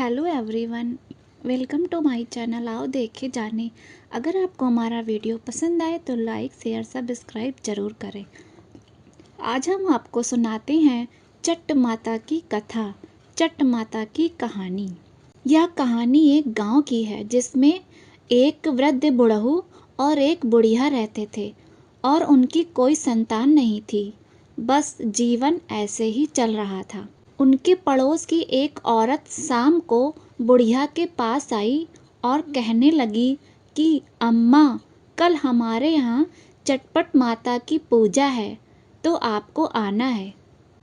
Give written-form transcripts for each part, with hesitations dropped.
Hello everyone, welcome to my channel. आओ देखे जाने। अगर आपको हमारा वीडियो पसंद आए तो लाइक शेयर सब्सक्राइब ज़रूर करें। आज हम आपको सुनाते हैं चट माता की कथा, चट माता की कहानी। यह कहानी एक गांव की है जिसमें एक वृद्ध बुढ़ऊ और एक बुढ़िया रहते थे और उनकी कोई संतान नहीं थी। बस जीवन ऐसे ही चल रहा था। उनके पड़ोस की एक औरत शाम को बुढ़िया के पास आई और कहने लगी कि अम्मा, कल हमारे यहाँ चटपट माता की पूजा है तो आपको आना है।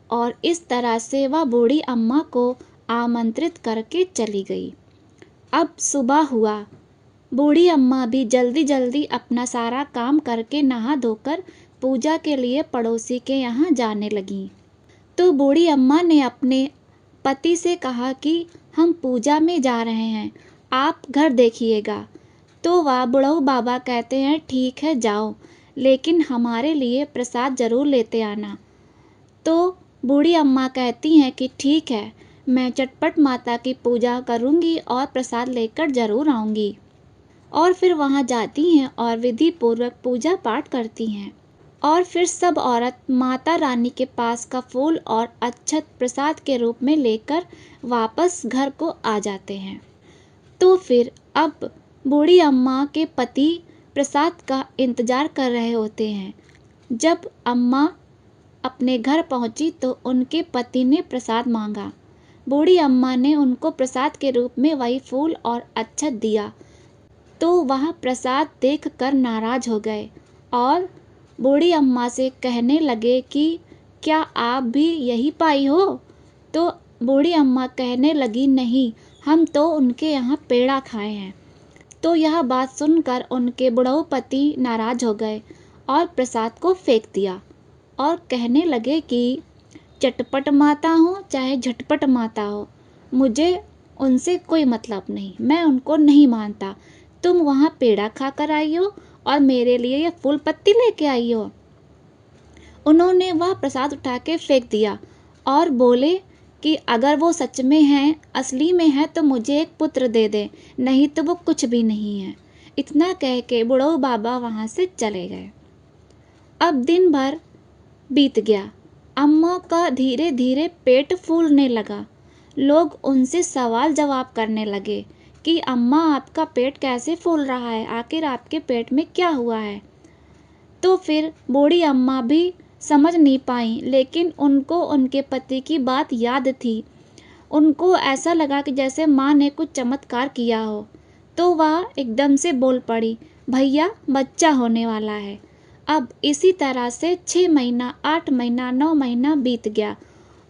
और इस तरह से वह बूढ़ी अम्मा को आमंत्रित करके चली गई। अब सुबह हुआ। बूढ़ी अम्मा भी जल्दी जल्दी अपना सारा काम करके नहा धोकर पूजा के लिए पड़ोसी के यहाँ जाने लगी। तो बूढ़ी अम्मा ने अपने पति से कहा कि हम पूजा में जा रहे हैं, आप घर देखिएगा। तो वह बुढ़ऊ बाबा कहते हैं ठीक है जाओ, लेकिन हमारे लिए प्रसाद ज़रूर लेते आना। तो बूढ़ी अम्मा कहती हैं कि ठीक है, मैं चटपट माता की पूजा करूंगी और प्रसाद लेकर ज़रूर आऊंगी। और फिर वहां जाती हैं और विधि पूर्वक पूजा पाठ करती हैं। और फिर सब औरत माता रानी के पास का फूल और अक्षत प्रसाद के रूप में लेकर वापस घर को आ जाते हैं। तो फिर अब बूढ़ी अम्मा के पति प्रसाद का इंतजार कर रहे होते हैं। जब अम्मा अपने घर पहुंची तो उनके पति ने प्रसाद मांगा। बूढ़ी अम्मा ने उनको प्रसाद के रूप में वही फूल और अक्षत दिया। तो वह प्रसाद देखकर नाराज हो गए और बूढ़ी अम्मा से कहने लगे कि क्या आप भी यही पाई हो? तो बूढ़ी अम्मा कहने लगी नहीं, हम तो उनके यहाँ पेड़ा खाए हैं। तो यह बात सुनकर उनके बुढ़ऊ पति नाराज हो गए और प्रसाद को फेंक दिया और कहने लगे कि चटपट माता हो चाहे झटपट माता हो, मुझे उनसे कोई मतलब नहीं, मैं उनको नहीं मानता। तुम वहाँ पेड़ा खाकर आई हो और मेरे लिए ये फूल पत्ती लेके आई हो। उन्होंने वह प्रसाद उठा के फेंक दिया और बोले कि अगर वो सच में हैं, असली में है तो मुझे एक पुत्र दे दे, नहीं तो वो कुछ भी नहीं है। इतना कह के बुढ़ऊ बाबा वहाँ से चले गए। अब दिन भर बीत गया। अम्मा का धीरे धीरे पेट फूलने लगा। लोग उनसे सवाल जवाब करने लगे कि अम्मा आपका पेट कैसे फूल रहा है, आखिर आपके पेट में क्या हुआ है। तो फिर बूढ़ी अम्मा भी समझ नहीं पाई, लेकिन उनको उनके पति की बात याद थी। उनको ऐसा लगा कि जैसे माँ ने कुछ चमत्कार किया हो। तो वह एकदम से बोल पड़ी, भैया बच्चा होने वाला है। अब इसी तरह से 6 महीना, 8 महीना, 9 महीना बीत गया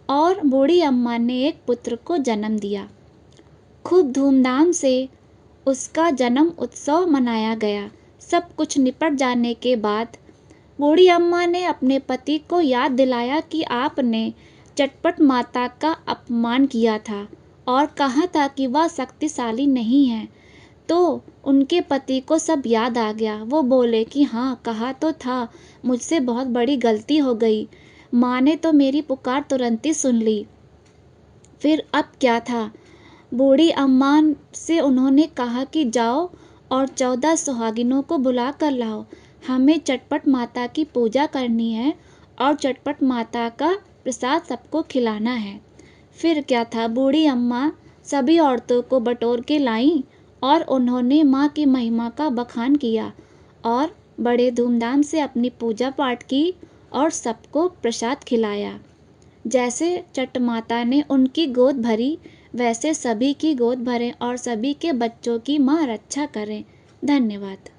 और बूढ़ी अम्मा ने एक पुत्र को जन्म दिया। खूब धूमधाम से उसका जन्म उत्सव मनाया गया। सब कुछ निपट जाने के बाद बूढ़ी अम्मा ने अपने पति को याद दिलाया कि आपने चटपट माता का अपमान किया था और कहा था कि वह शक्तिशाली नहीं है। तो उनके पति को सब याद आ गया। वो बोले कि हाँ, कहा तो था, मुझसे बहुत बड़ी गलती हो गई। माँ ने तो मेरी पुकार तुरंत ही सुन ली। फिर अब क्या था, बूढ़ी अम्मा से उन्होंने कहा कि जाओ और 14 सुहागिनों को बुला कर लाओ, हमें चटपट माता की पूजा करनी है और चटपट माता का प्रसाद सबको खिलाना है। फिर क्या था, बूढ़ी अम्मा सभी औरतों को बटोर के लाईं और उन्होंने माँ की महिमा का बखान किया और बड़े धूमधाम से अपनी पूजा पाठ की और सबको प्रसाद खिलाया। जैसे चट माता ने उनकी गोद भरी, वैसे सभी की गोद भरें और सभी के बच्चों की माँ रक्षा करें। धन्यवाद।